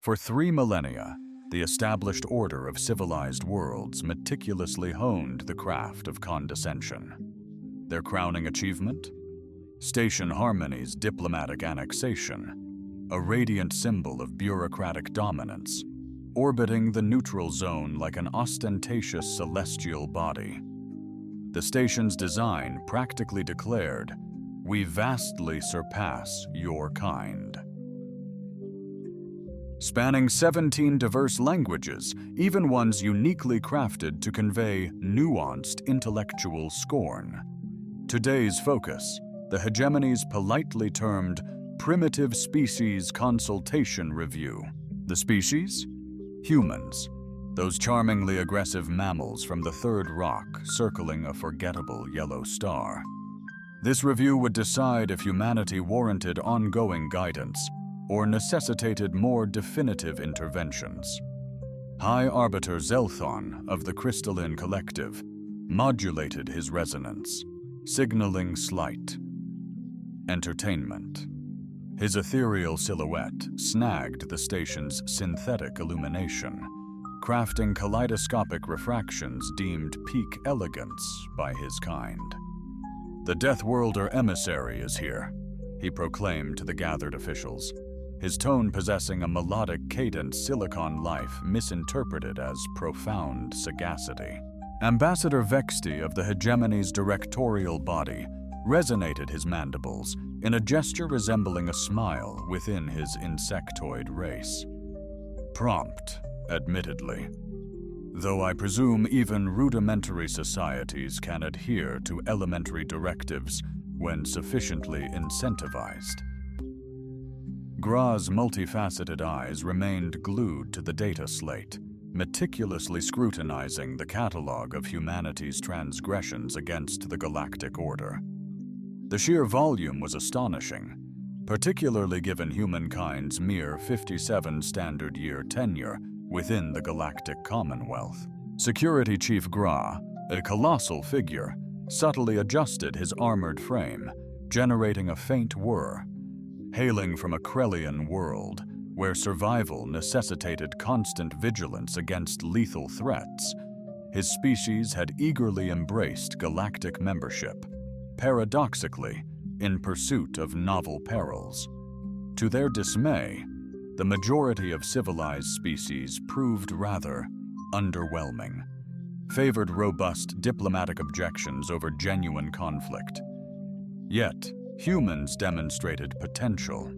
For 3 millennia, the established order of civilized worlds meticulously honed the craft of condescension. Their crowning achievement? Station Harmony's diplomatic annexation, a radiant symbol of bureaucratic dominance, orbiting the neutral zone like an ostentatious celestial body. The station's design practically declared, "We vastly surpass your kind." Spanning 17 diverse languages, even ones uniquely crafted to convey nuanced intellectual scorn. Today's focus, the hegemony's politely termed Primitive Species Consultation Review. The species? Humans, those charmingly aggressive mammals from the third rock circling a forgettable yellow star. This review would decide if humanity warranted ongoing guidance or necessitated more definitive interventions. High Arbiter Zelthon of the Crystalline Collective modulated his resonance, signaling slight entertainment. His ethereal silhouette snagged the station's synthetic illumination, crafting kaleidoscopic refractions deemed peak elegance by his kind. "The Death Worlder emissary is here," he proclaimed to the gathered officials, his tone possessing a melodic cadence Silicon life misinterpreted as profound sagacity. Ambassador Vexti of the hegemony's directorial body resonated his mandibles in a gesture resembling a smile within his insectoid race. Prompt, admittedly, though I presume even rudimentary societies can adhere to elementary directives when sufficiently incentivized. Gra's multifaceted eyes remained glued to the data slate, meticulously scrutinizing the catalog of humanity's transgressions against the galactic order. The sheer volume was astonishing, particularly given humankind's mere 57 standard year tenure within the Galactic Commonwealth. Security Chief Gra, a colossal figure, subtly adjusted his armored frame, generating a faint whir. Hailing from a Krellian world, where survival necessitated constant vigilance against lethal threats, his species had eagerly embraced galactic membership, paradoxically, in pursuit of novel perils. To their dismay, the majority of civilized species proved rather underwhelming, favored robust diplomatic objections over genuine conflict. Yet, humans demonstrated potential.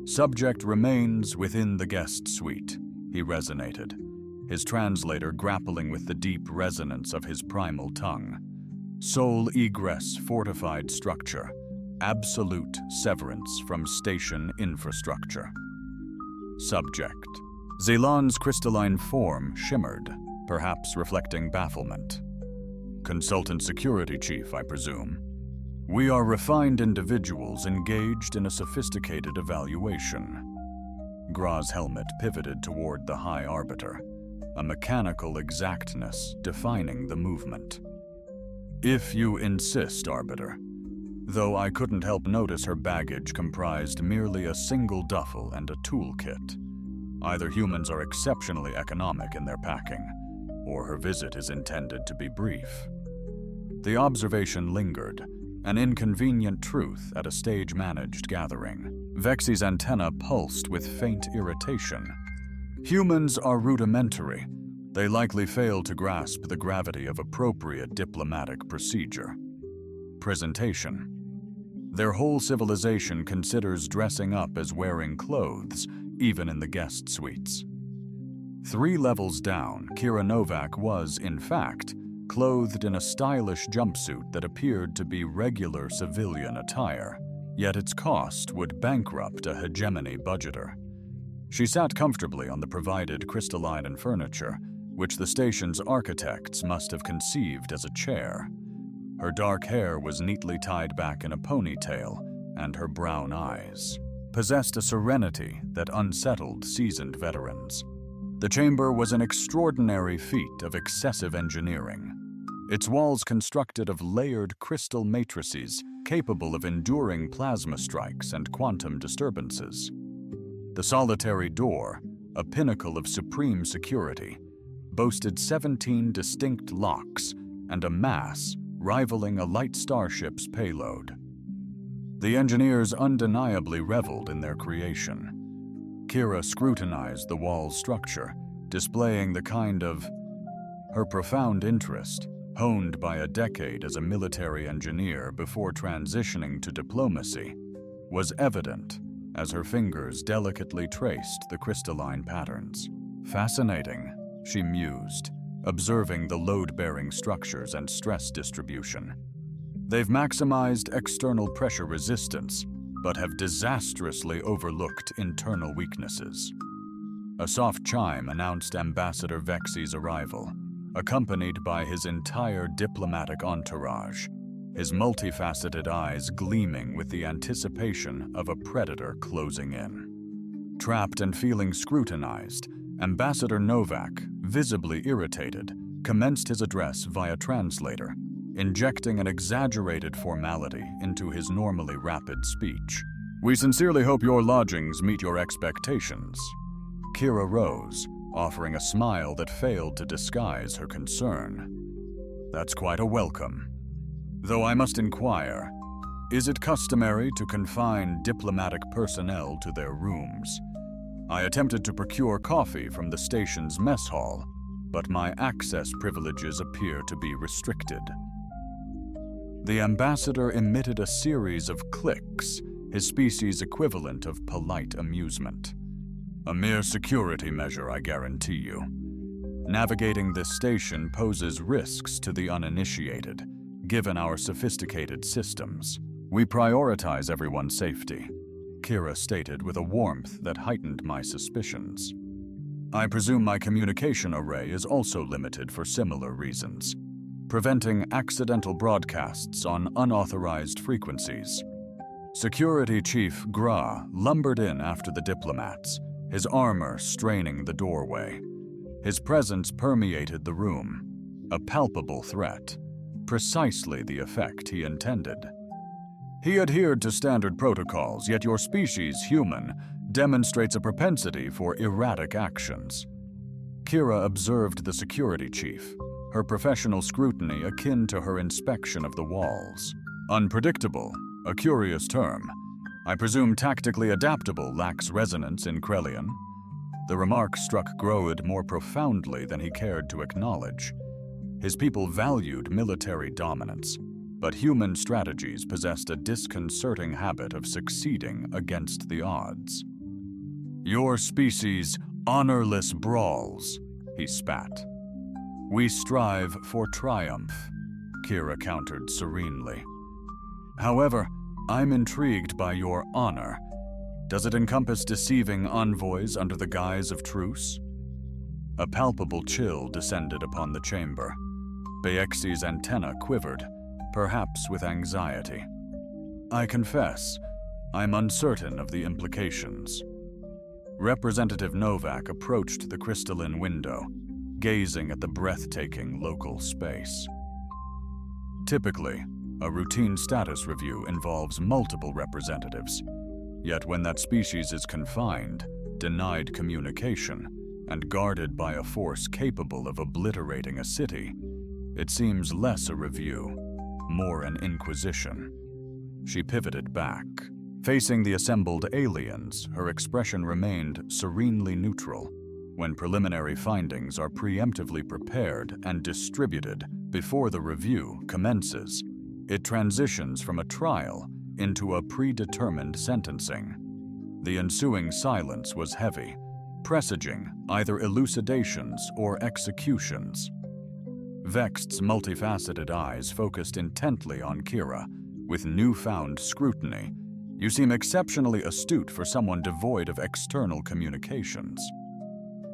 "Subject remains within the guest suite," he resonated, his translator grappling with the deep resonance of his primal tongue. "Sole egress fortified structure, absolute severance from station infrastructure." Subject. Zelan's crystalline form shimmered, perhaps reflecting bafflement. "Consultant Security Chief, I presume. We are refined individuals engaged in a sophisticated evaluation." Gra's helmet pivoted toward the High Arbiter, a mechanical exactness defining the movement. "If you insist, Arbiter. Though I couldn't help notice her baggage comprised merely a single duffel and a toolkit. Either humans are exceptionally economic in their packing, or her visit is intended to be brief." The observation lingered, an inconvenient truth at a stage-managed gathering. Vexi's antenna pulsed with faint irritation. Humans are rudimentary. They likely fail to grasp the gravity of appropriate diplomatic procedure. Presentation. Their whole civilization considers dressing up as wearing clothes, even in the guest suites. 3 levels down, Kira Novak was, in fact, clothed in a stylish jumpsuit that appeared to be regular civilian attire, yet its cost would bankrupt a hegemony budgeter. She sat comfortably on the provided crystalline furniture, which the station's architects must have conceived as a chair. Her dark hair was neatly tied back in a ponytail, and her brown eyes possessed a serenity that unsettled seasoned veterans. The chamber was an extraordinary feat of excessive engineering. Its walls constructed of layered crystal matrices capable of enduring plasma strikes and quantum disturbances. The solitary door, a pinnacle of supreme security, boasted 17 distinct locks and a mass rivaling a light starship's payload. The engineers undeniably reveled in their creation. Kira scrutinized the wall's structure, displaying the kind of... Her profound interest, honed by a decade as a military engineer before transitioning to diplomacy, was evident as her fingers delicately traced the crystalline patterns. Fascinating, she mused, observing the load-bearing structures and stress distribution. They've maximized external pressure resistance, but have disastrously overlooked internal weaknesses. A soft chime announced Ambassador Vexy's arrival, accompanied by his entire diplomatic entourage, his multifaceted eyes gleaming with the anticipation of a predator closing in. Trapped and feeling scrutinized, Ambassador Novak, visibly irritated, commenced his address via translator, injecting an exaggerated formality into his normally rapid speech. "We sincerely hope your lodgings meet your expectations." Kira rose, offering a smile that failed to disguise her concern. "That's quite a welcome. Though I must inquire, is it customary to confine diplomatic personnel to their rooms? I attempted to procure coffee from the station's mess hall, but my access privileges appear to be restricted." The ambassador emitted a series of clicks, his species' equivalent of polite amusement. "A mere security measure, I guarantee you. Navigating this station poses risks to the uninitiated, given our sophisticated systems. We prioritize everyone's safety," Kira stated with a warmth that heightened my suspicions. "I presume my communication array is also limited for similar reasons, preventing accidental broadcasts on unauthorized frequencies." Security Chief Gra lumbered in after the diplomats, his armor straining the doorway. His presence permeated the room, a palpable threat, precisely the effect he intended. "He adhered to standard protocols, yet your species, human, demonstrates a propensity for erratic actions." Kira observed the security chief, her professional scrutiny akin to her inspection of the walls. "Unpredictable, a curious term. I presume tactically adaptable lacks resonance in Krelian." The remark struck Groid more profoundly than he cared to acknowledge. His people valued military dominance, but human strategies possessed a disconcerting habit of succeeding against the odds. "Your species' honorless brawls," he spat. "We strive for triumph," Kira countered serenely. "However, I'm intrigued by your honor. Does it encompass deceiving envoys under the guise of truce?" A palpable chill descended upon the chamber. Baexi's antenna quivered, perhaps with anxiety. "I confess, I'm uncertain of the implications." Representative Novak approached the crystalline window, gazing at the breathtaking local space. "Typically, a routine status review involves multiple representatives. Yet when that species is confined, denied communication, and guarded by a force capable of obliterating a city, it seems less a review, more an inquisition." She pivoted back. Facing the assembled aliens, her expression remained serenely neutral. When preliminary findings are preemptively prepared and distributed before the review commences, it transitions from a trial into a predetermined sentencing. The ensuing silence was heavy, presaging either elucidations or executions. Vexed's multifaceted eyes focused intently on Kira, with newfound scrutiny. "You seem exceptionally astute for someone devoid of external communications."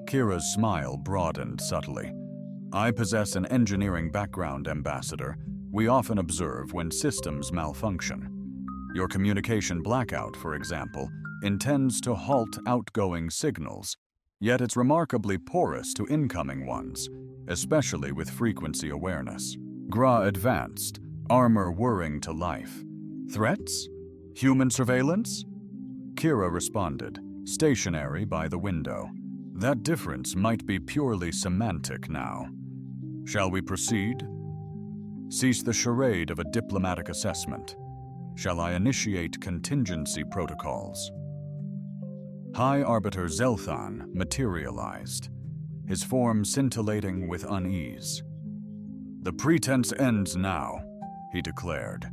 Kira's smile broadened subtly. "I possess an engineering background, Ambassador. We often observe when systems malfunction. Your communication blackout, for example, intends to halt outgoing signals, yet it's remarkably porous to incoming ones, especially with frequency awareness." Gra advanced, armor whirring to life. "Threats? Human surveillance?" Kira responded, stationary by the window. That difference might be purely semantic now. Shall we proceed? Cease the charade of a diplomatic assessment. Shall I initiate contingency protocols? High Arbiter Zelthan materialized, his form scintillating with unease. "The pretense ends now," he declared,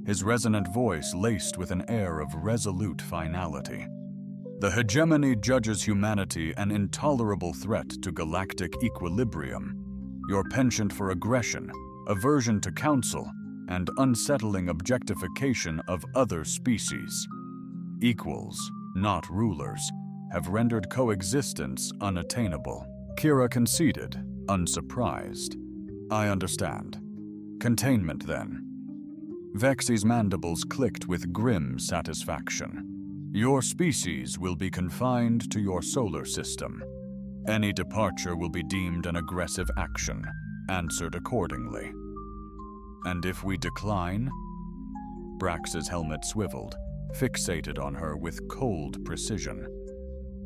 his resonant voice laced with an air of resolute finality. "The hegemony judges humanity an intolerable threat to galactic equilibrium. Your penchant for aggression, aversion to counsel, and unsettling objectification of other species, equals, not rulers, have rendered coexistence unattainable." Kira conceded, unsurprised. "I understand. Containment, then." Vexy's mandibles clicked with grim satisfaction. "Your species will be confined to your solar system. Any departure will be deemed an aggressive action, answered accordingly." "And if we decline?" Brax's helmet swiveled, fixated on her with cold precision.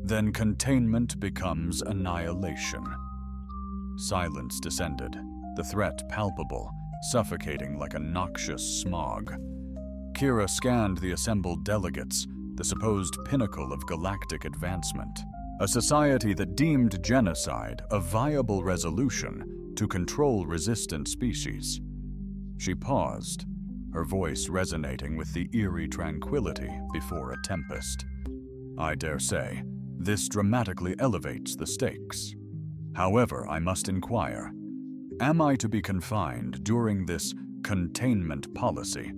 "Then containment becomes annihilation." Silence descended, the threat palpable, suffocating like a noxious smog. Kira scanned the assembled delegates, the supposed pinnacle of galactic advancement, a society that deemed genocide a viable resolution to control resistant species. She paused, her voice resonating with the eerie tranquility before a tempest. "I dare say, this dramatically elevates the stakes. However, I must inquire, am I to be confined during this containment policy,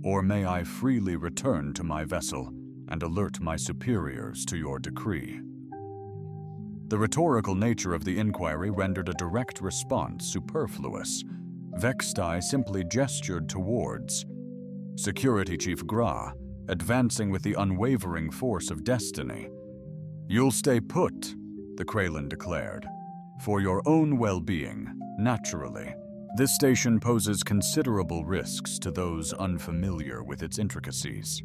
or may I freely return to my vessel and alert my superiors to your decree?" The rhetorical nature of the inquiry rendered a direct response superfluous. Vextai simply gestured towards. Security Chief Gra, advancing with the unwavering force of destiny. "You'll stay put," the Kralin declared. "For your own well-being, naturally. This station poses considerable risks to those unfamiliar with its intricacies."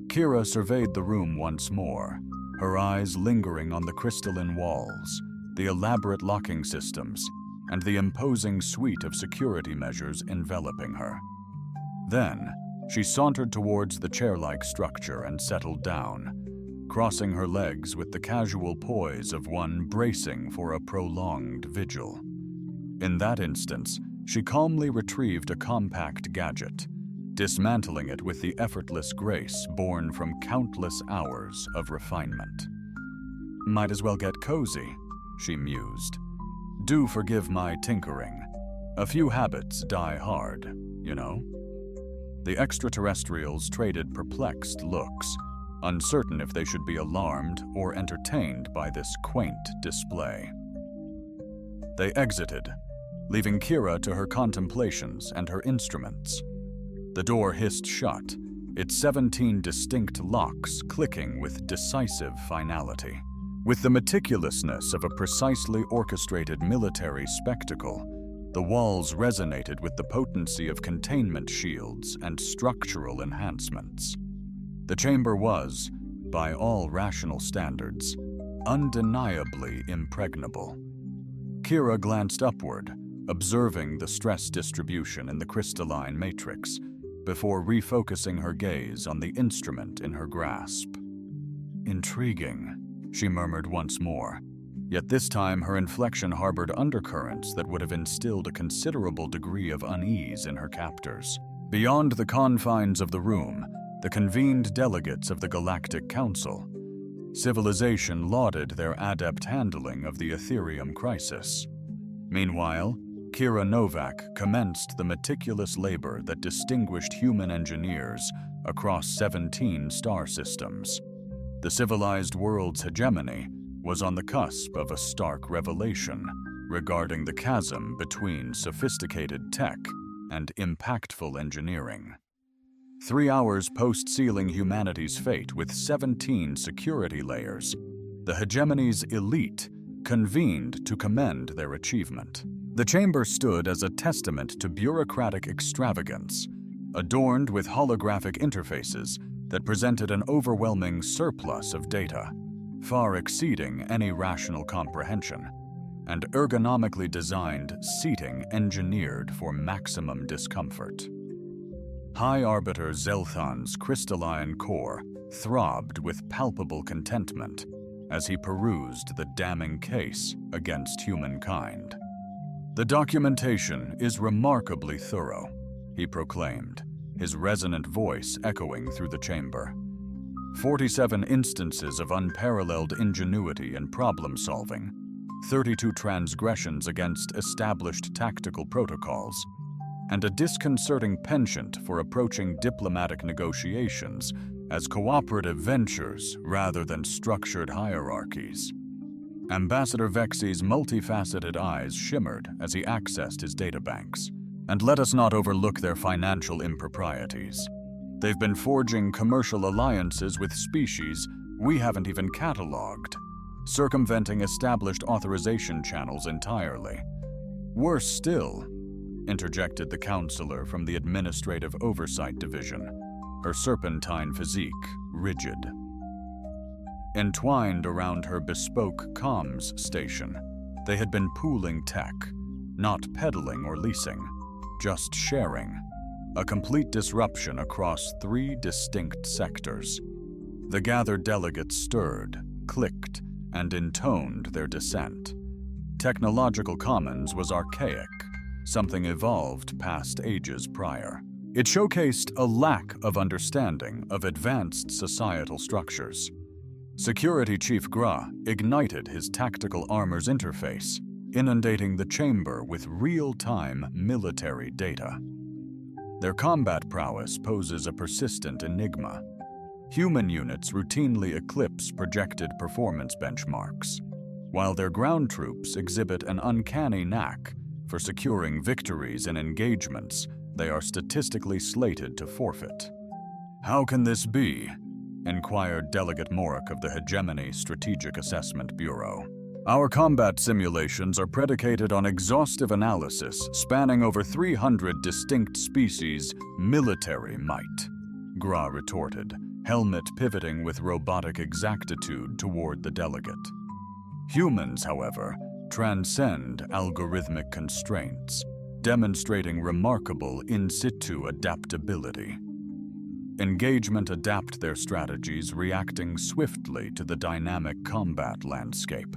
Kira surveyed the room once more, her eyes lingering on the crystalline walls, the elaborate locking systems, and the imposing suite of security measures enveloping her. Then, she sauntered towards the chair-like structure and settled down, crossing her legs with the casual poise of one bracing for a prolonged vigil. In that instance, she calmly retrieved a compact gadget, dismantling it with the effortless grace born from countless hours of refinement. "Might as well get cozy," she mused. "Do forgive my tinkering. A few habits die hard, you know." The extraterrestrials traded perplexed looks, uncertain if they should be alarmed or entertained by this quaint display. They exited, leaving Kira to her contemplations and her instruments. The door hissed shut, its 17 distinct locks clicking with decisive finality. With the meticulousness of a precisely orchestrated military spectacle, the walls resonated with the potency of containment shields and structural enhancements. The chamber was, by all rational standards, undeniably impregnable. Kira glanced upward, observing the stress distribution in the crystalline matrix, before refocusing her gaze on the instrument in her grasp. "Intriguing," she murmured once more, yet this time her inflection harbored undercurrents that would have instilled a considerable degree of unease in her captors. Beyond the confines of the room, the convened delegates of the Galactic Council. Civilization lauded their adept handling of the Ethereum crisis. Meanwhile, Kira Novak commenced the meticulous labor that distinguished human engineers across 17 star systems. The civilized world's hegemony was on the cusp of a stark revelation regarding the chasm between sophisticated tech and impactful engineering. 3 hours post-sealing humanity's fate with 17 security layers, the hegemony's elite convened to commend their achievement. The chamber stood as a testament to bureaucratic extravagance, adorned with holographic interfaces that presented an overwhelming surplus of data. far exceeding any rational comprehension, and ergonomically designed seating engineered for maximum discomfort. High Arbiter Zelthan's crystalline core throbbed with palpable contentment as he perused the damning case against humankind. "The documentation is remarkably thorough," he proclaimed, his resonant voice echoing through the chamber. 47 instances of unparalleled ingenuity and problem-solving, 32 transgressions against established tactical protocols, and a disconcerting penchant for approaching diplomatic negotiations as cooperative ventures rather than structured hierarchies. Ambassador Vexey's multifaceted eyes shimmered as he accessed his databanks. "And let us not overlook their financial improprieties. They've been forging commercial alliances with species we haven't even cataloged, circumventing established authorization channels entirely. Worse still," interjected the counselor from the Administrative Oversight Division, her serpentine physique rigid. Entwined around her bespoke comms station, they had been pooling tech, not peddling or leasing, just sharing, a complete disruption across 3 distinct sectors. The gathered delegates stirred, clicked, and intoned their dissent. Technological commons was archaic, something evolved past ages prior. It showcased a lack of understanding of advanced societal structures. Security Chief Gra ignited his tactical armor's interface, inundating the chamber with real-time military data. Their combat prowess poses a persistent enigma. Human units routinely eclipse projected performance benchmarks, while their ground troops exhibit an uncanny knack for securing victories in engagements they are statistically slated to forfeit. "How can this be?" inquired Delegate Morik of the Hegemony Strategic Assessment Bureau. "Our combat simulations are predicated on exhaustive analysis spanning over 300 distinct species' military might," Gra retorted, helmet pivoting with robotic exactitude toward the delegate. "Humans, however, transcend algorithmic constraints, demonstrating remarkable in situ adaptability. Engagement adapt their strategies, reacting swiftly to the dynamic combat landscape,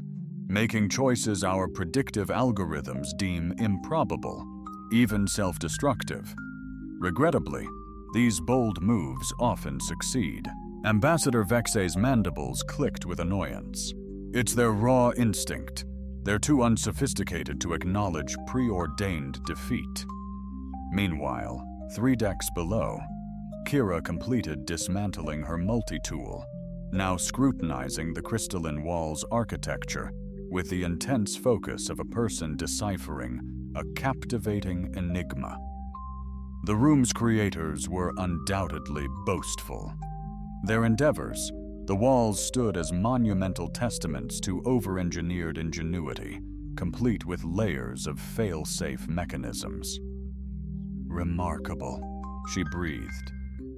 making choices our predictive algorithms deem improbable, even self-destructive. Regrettably, these bold moves often succeed." Ambassador Vexey's mandibles clicked with annoyance. "It's their raw instinct. They're too unsophisticated to acknowledge preordained defeat." Meanwhile, 3 decks below, Kira completed dismantling her multi-tool, now scrutinizing the crystalline wall's architecture with the intense focus of a person deciphering a captivating enigma. The room's creators were undoubtedly boastful. Their endeavors, the walls stood as monumental testaments to over-engineered ingenuity, complete with layers of fail-safe mechanisms. "Remarkable," she breathed,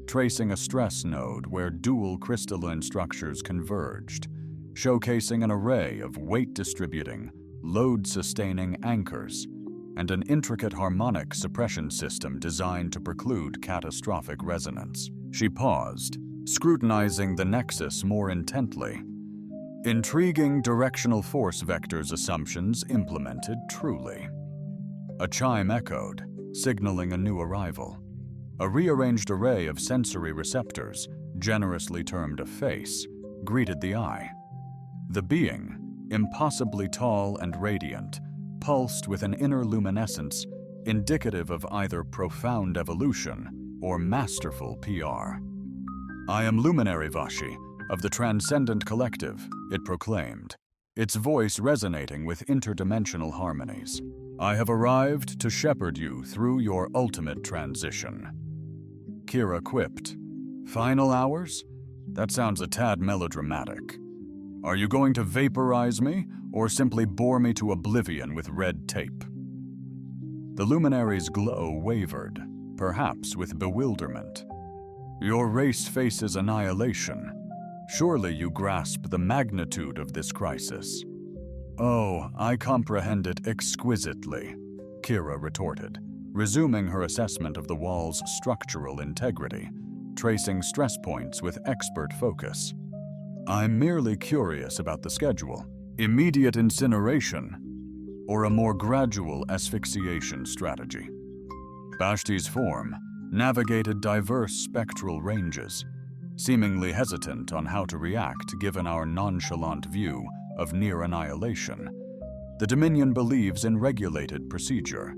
tracing a stress node where dual crystalline structures converged, showcasing an array of weight-distributing, load-sustaining anchors, and an intricate harmonic suppression system designed to preclude catastrophic resonance. She paused, scrutinizing the nexus more intently. Intriguing directional force vectors assumptions implemented truly. A chime echoed, signaling a new arrival. A rearranged array of sensory receptors, generously termed a face, greeted the eye. The being, impossibly tall and radiant, pulsed with an inner luminescence indicative of either profound evolution or masterful PR. "I am Luminary Vashi, of the Transcendent Collective," it proclaimed, its voice resonating with interdimensional harmonies. "I have arrived to shepherd you through your ultimate transition." Kira quipped, "Final hours? That sounds a tad melodramatic. Are you going to vaporize me, or simply bore me to oblivion with red tape?" The luminary's glow wavered, perhaps with bewilderment. "Your race faces annihilation. Surely you grasp the magnitude of this crisis. Oh, I comprehend it exquisitely, Kira retorted, resuming her assessment of the wall's structural integrity, tracing stress points with expert focus. I'm merely curious about the schedule. Immediate incineration or a more gradual asphyxiation strategy. Vashti's form navigated diverse spectral ranges, seemingly hesitant on how to react given our nonchalant view of near annihilation. The Dominion believes in regulated procedure.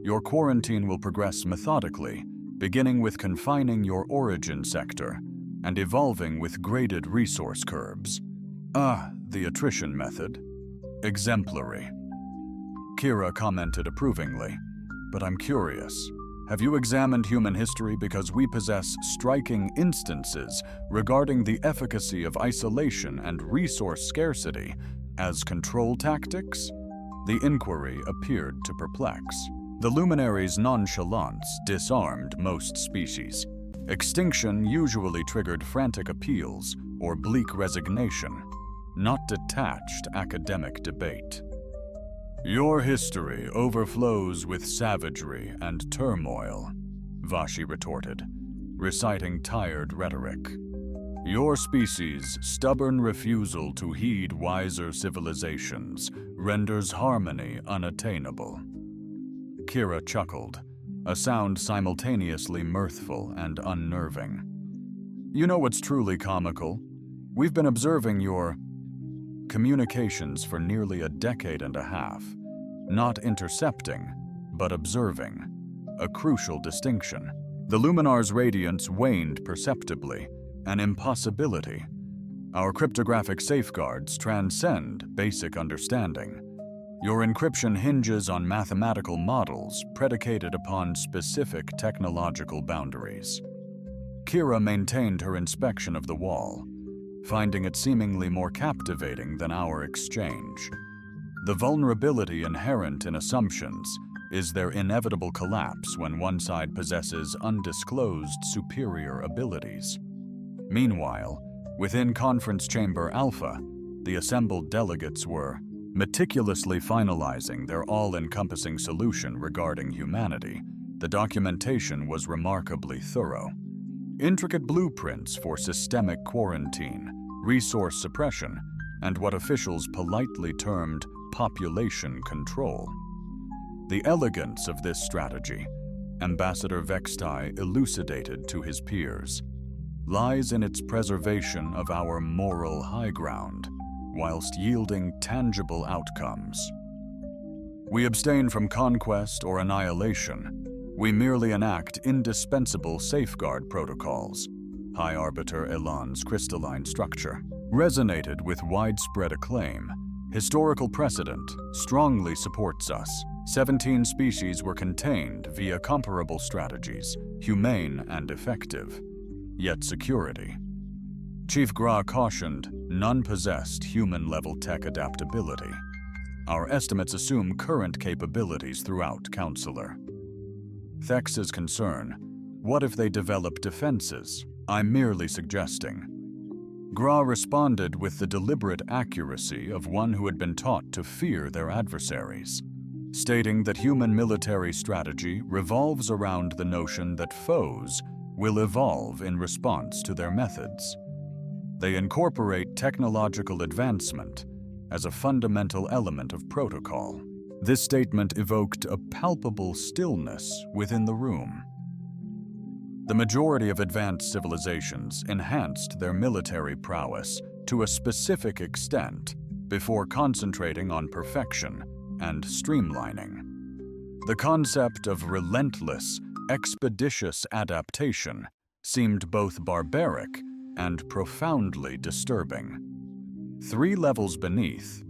Your quarantine will progress methodically, beginning with confining your origin sector and evolving with graded resource curves. The attrition method. Exemplary. Kira commented approvingly, but I'm curious. Have you examined human history because we possess striking instances regarding the efficacy of isolation and resource scarcity as control tactics? The inquiry appeared to perplex. The luminary's nonchalance disarmed most species. Extinction usually triggered frantic appeals or bleak resignation, not detached academic debate. Your history overflows with savagery and turmoil, Vashi retorted, reciting tired rhetoric. Your species' stubborn refusal to heed wiser civilizations renders harmony unattainable. Kira chuckled, a sound simultaneously mirthful and unnerving. You know what's truly comical? We've been observing your communications for nearly a decade and a half, not intercepting, but observing, a crucial distinction. The Luminar's radiance waned perceptibly, an impossibility. Our cryptographic safeguards transcend basic understanding. Your encryption hinges on mathematical models predicated upon specific technological boundaries. Kira maintained her inspection of the wall, finding it seemingly more captivating than our exchange. The vulnerability inherent in assumptions is their inevitable collapse when one side possesses undisclosed superior abilities. Meanwhile, within Conference Chamber Alpha, the assembled delegates were meticulously finalizing their all-encompassing solution regarding humanity. The documentation was remarkably thorough. Intricate blueprints for systemic quarantine, resource suppression, and what officials politely termed population control. The elegance of this strategy, Ambassador Vextai elucidated to his peers, lies in its preservation of our moral high ground, whilst yielding tangible outcomes. We abstain from conquest or annihilation. We merely enact indispensable safeguard protocols. High Arbiter Elan's crystalline structure resonated with widespread acclaim. Historical precedent strongly supports us. 17 species were contained via comparable strategies, humane and effective, yet security. Chief Gra cautioned none possessed human-level tech adaptability. Our estimates assume current capabilities throughout, Counselor. Thex's concern, what if they develop defenses? I'm merely suggesting. Gra responded with the deliberate accuracy of one who had been taught to fear their adversaries, stating that human military strategy revolves around the notion that foes will evolve in response to their methods. They incorporate technological advancement as a fundamental element of protocol. This statement evoked a palpable stillness within the room. The majority of advanced civilizations enhanced their military prowess to a specific extent before concentrating on perfection and streamlining. The concept of relentless, expeditious adaptation seemed both barbaric and profoundly disturbing. 3 levels beneath,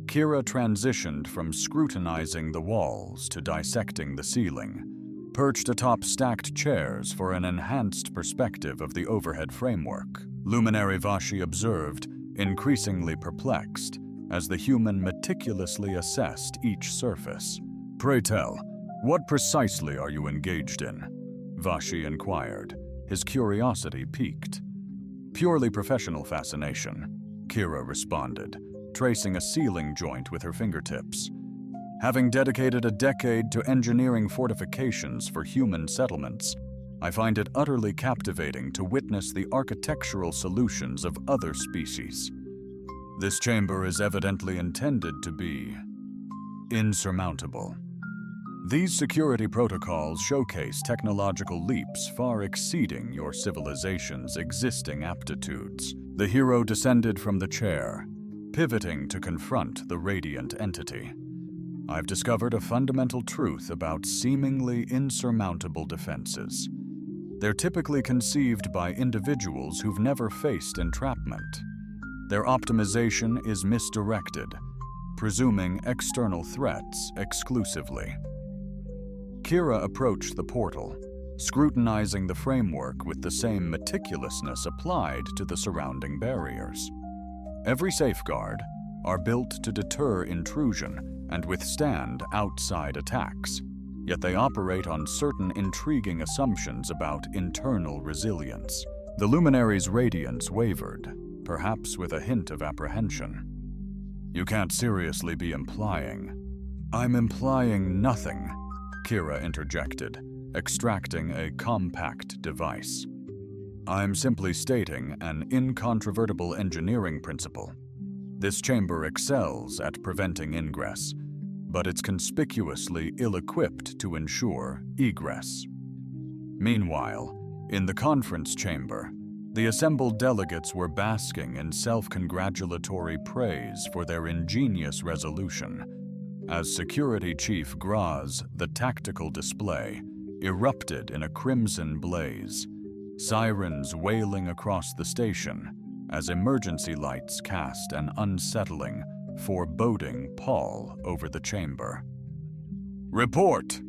Kira transitioned from scrutinizing the walls to dissecting the ceiling, perched atop stacked chairs for an enhanced perspective of the overhead framework. Luminary Vashi observed, increasingly perplexed, as the human meticulously assessed each surface. Pray tell, what precisely are you engaged in? Vashi inquired, his curiosity piqued. Purely professional fascination, Kira responded, tracing a ceiling joint with her fingertips. Having dedicated a decade to engineering fortifications for human settlements, I find it utterly captivating to witness the architectural solutions of other species. This chamber is evidently intended to be insurmountable. These security protocols showcase technological leaps far exceeding your civilization's existing aptitudes. The hero descended from the chair, pivoting to confront the radiant entity. I've discovered a fundamental truth about seemingly insurmountable defenses. They're typically conceived by individuals who've never faced entrapment. Their optimization is misdirected, presuming external threats exclusively. Kira approached the portal, scrutinizing the framework with the same meticulousness applied to the surrounding barriers. Every safeguard are built to deter intrusion and withstand outside attacks, yet they operate on certain intriguing assumptions about internal resilience. The luminary's radiance wavered, perhaps with a hint of apprehension. "You can't seriously be implying." "I'm implying nothing," Kira interjected, extracting a compact device. "I'm simply stating an incontrovertible engineering principle. This chamber excels at preventing ingress, but it's conspicuously ill-equipped to ensure egress." Meanwhile, in the conference chamber, the assembled delegates were basking in self-congratulatory praise for their ingenious resolution, as Security Chief Graz, the tactical display, erupted in a crimson blaze, sirens wailing across the station as emergency lights cast an unsettling, foreboding pall over the chamber. "Report!"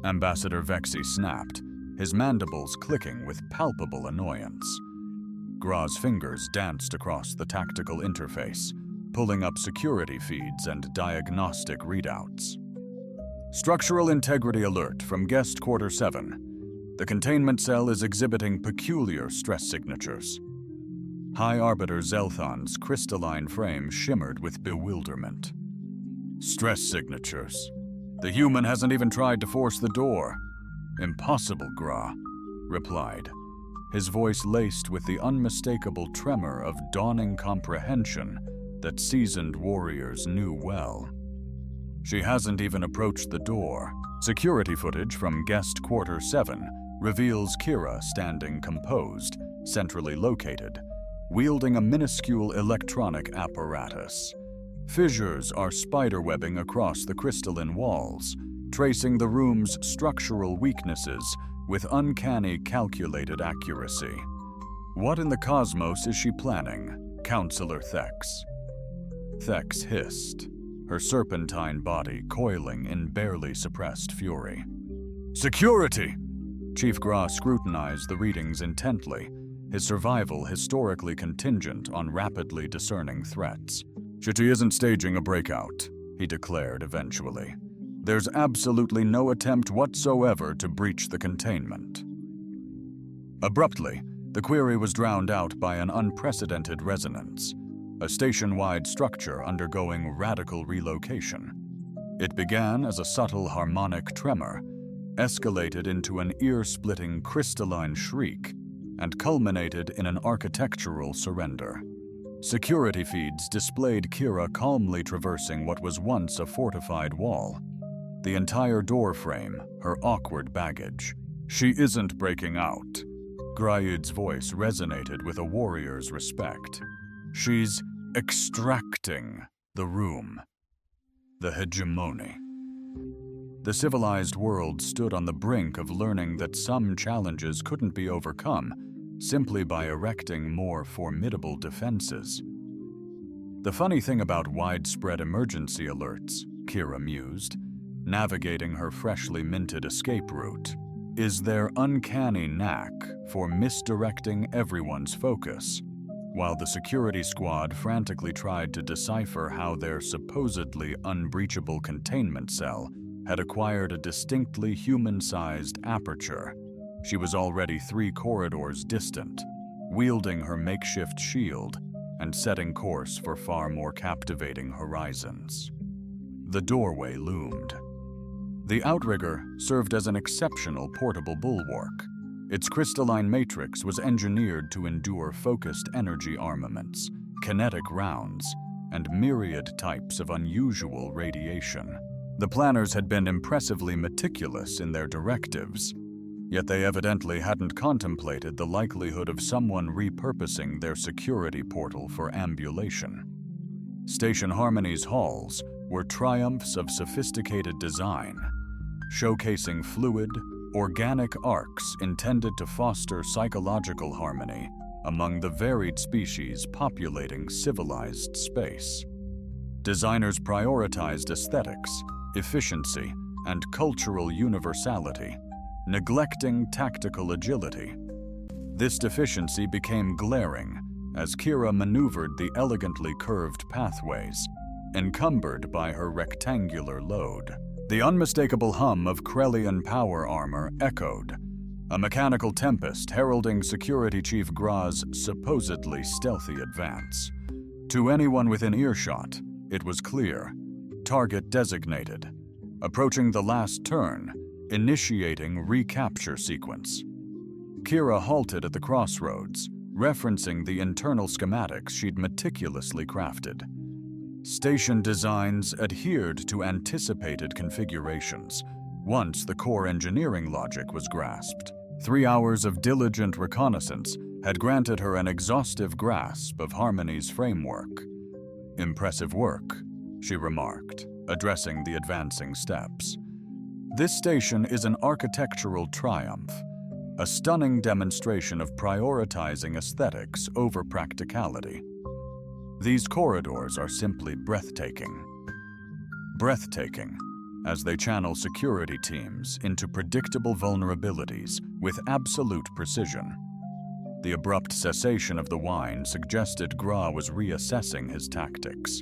Ambassador Vexi snapped, his mandibles clicking with palpable annoyance. Graz's fingers danced across the tactical interface, pulling up security feeds and diagnostic readouts. "Structural integrity alert from guest quarter 7. The containment cell is exhibiting peculiar stress signatures." High Arbiter Zelthon's crystalline frame shimmered with bewilderment. "Stress signatures? The human hasn't even tried to force the door." "Impossible, Gra," replied, his voice laced with the unmistakable tremor of dawning comprehension that seasoned warriors knew well. "She hasn't even approached the door." Security footage from guest quarter 7 reveals Kira standing composed, centrally located, wielding a minuscule electronic apparatus. Fissures are spiderwebbing across the crystalline walls, tracing the room's structural weaknesses with uncanny calculated accuracy. "What in the cosmos is she planning, Counselor Thex?" Thex hissed, her serpentine body coiling in barely suppressed fury. "Security!" Chief Gra scrutinized the readings intently, his survival historically contingent on rapidly discerning threats. "She isn't staging a breakout," he declared eventually. "There's absolutely no attempt whatsoever to breach the containment." Abruptly, the query was drowned out by an unprecedented resonance, a station-wide structure undergoing radical relocation. It began as a subtle harmonic tremor, escalated into an ear-splitting crystalline shriek, and culminated in an architectural surrender. Security feeds displayed Kira calmly traversing what was once a fortified wall. The entire door frame, her awkward baggage. "She isn't breaking out." Graid's voice resonated with a warrior's respect. "She's extracting the room." The hegemony. The civilized world stood on the brink of learning that some challenges couldn't be overcome simply by erecting more formidable defenses. The funny thing about widespread emergency alerts, Kira mused, navigating her freshly minted escape route, is their uncanny knack for misdirecting everyone's focus. While the security squad frantically tried to decipher how their supposedly unbreachable containment cell had acquired a distinctly human-sized aperture, she was already 3 corridors distant, wielding her makeshift shield and setting course for far more captivating horizons. The doorway loomed. The outrigger served as an exceptional portable bulwark. Its crystalline matrix was engineered to endure focused energy armaments, kinetic rounds, and myriad types of unusual radiation. The planners had been impressively meticulous in their directives, yet they evidently hadn't contemplated the likelihood of someone repurposing their security portal for ambulation. Station Harmony's halls were triumphs of sophisticated design, showcasing fluid, organic arcs intended to foster psychological harmony among the varied species populating civilized space. Designers prioritized aesthetics, efficiency, and cultural universality, neglecting tactical agility. This deficiency became glaring as Kira maneuvered the elegantly curved pathways, encumbered by her rectangular load. The unmistakable hum of Krellian power armor echoed, a mechanical tempest heralding Security Chief Gra's supposedly stealthy advance. To anyone within earshot, it was clear. Target designated. Approaching the last turn, initiating recapture sequence. Kira halted at the crossroads, referencing the internal schematics she'd meticulously crafted. Station designs adhered to anticipated configurations, once the core engineering logic was grasped. 3 hours of diligent reconnaissance had granted her an exhaustive grasp of Harmony's framework. "Impressive work," she remarked, addressing the advancing steps. "This station is an architectural triumph, a stunning demonstration of prioritizing aesthetics over practicality. These corridors are simply breathtaking. Breathtaking, as they channel security teams into predictable vulnerabilities with absolute precision." The abrupt cessation of the whine suggested Gra was reassessing his tactics.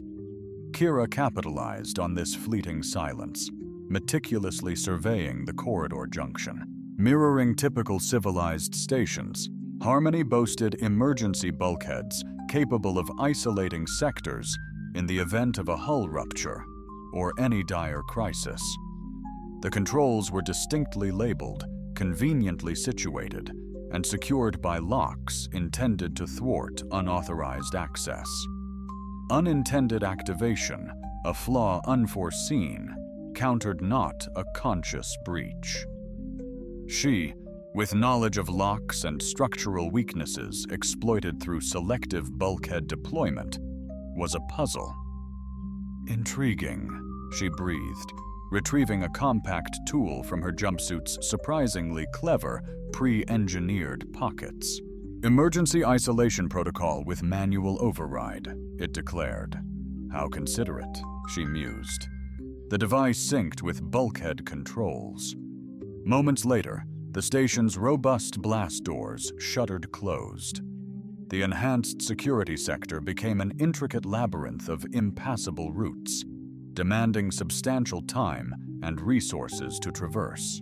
Kira capitalized on this fleeting silence, meticulously surveying the corridor junction. Mirroring typical civilized stations, Harmony boasted emergency bulkheads capable of isolating sectors in the event of a hull rupture or any dire crisis. The controls were distinctly labeled, conveniently situated, and secured by locks intended to thwart unauthorized access. Unintended activation, a flaw unforeseen, countered not a conscious breach. She, with knowledge of locks and structural weaknesses exploited through selective bulkhead deployment, was a puzzle. "Intriguing," she breathed, retrieving a compact tool from her jumpsuit's surprisingly clever, pre-engineered pockets. "Emergency isolation protocol with manual override," it declared. "How considerate," she mused. The device synced with bulkhead controls. Moments later, the station's robust blast doors shuttered closed. The enhanced security sector became an intricate labyrinth of impassable routes, demanding substantial time and resources to traverse.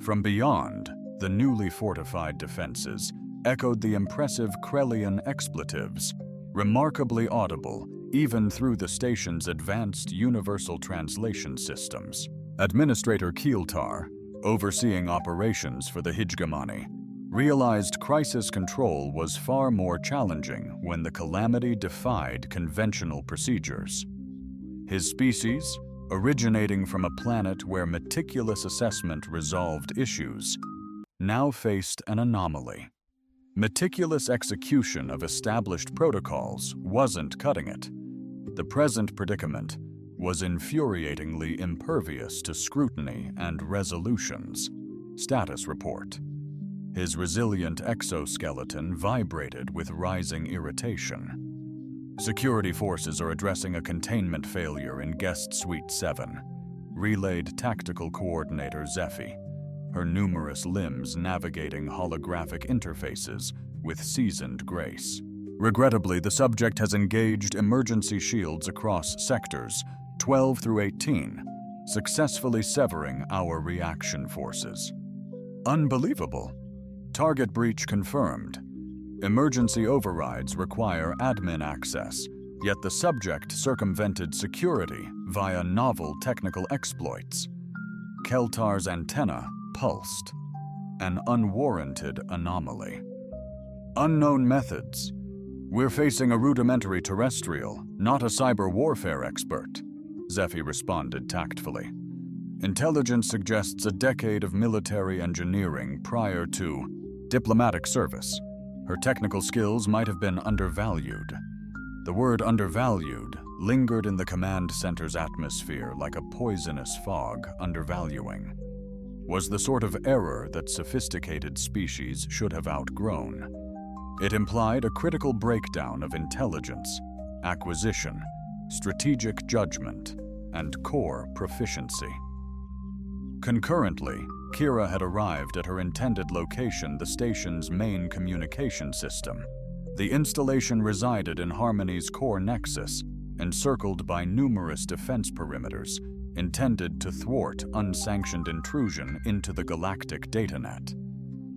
From beyond, the newly fortified defenses echoed the impressive Krellian expletives, remarkably audible even through the station's advanced universal translation systems. Administrator Kieltar, overseeing operations for the hegemony, realized crisis control was far more challenging when the calamity defied conventional procedures. His species, originating from a planet where meticulous assessment resolved issues, now faced an anomaly. Meticulous execution of established protocols wasn't cutting it. The present predicament was infuriatingly impervious to scrutiny and resolutions. Status report. His resilient exoskeleton vibrated with rising irritation. Security forces are addressing a containment failure in Guest Suite 7, relayed Tactical Coordinator Zephy, her numerous limbs navigating holographic interfaces with seasoned grace. Regrettably, the subject has engaged emergency shields across sectors 12 through 18, successfully severing our reaction forces. Unbelievable. Target breach confirmed. Emergency overrides require admin access, yet the subject circumvented security via novel technical exploits. Keltar's antenna pulsed, an unwarranted anomaly. Unknown methods. We're facing a rudimentary terrestrial, not a cyber warfare expert, Zephy responded tactfully. Intelligence suggests a decade of military engineering prior to diplomatic service. Her technical skills might have been undervalued. The word undervalued lingered in the command center's atmosphere like a poisonous fog. Undervaluing was the sort of error that sophisticated species should have outgrown. It implied a critical breakdown of intelligence, acquisition, strategic judgment, and core proficiency. Concurrently, Kira had arrived at her intended location, the station's main communication system. The installation resided in Harmony's core nexus, encircled by numerous defense perimeters, intended to thwart unsanctioned intrusion into the galactic datanet.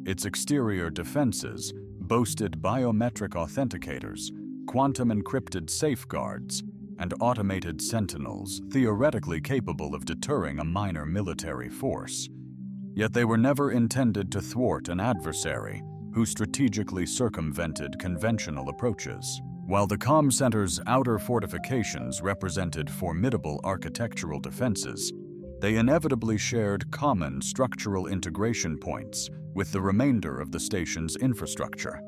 Its exterior defenses boasted biometric authenticators, quantum-encrypted safeguards, and automated sentinels theoretically capable of deterring a minor military force. Yet they were never intended to thwart an adversary who strategically circumvented conventional approaches. While the comm center's outer fortifications represented formidable architectural defenses, they inevitably shared common structural integration points with the remainder of the station's infrastructure,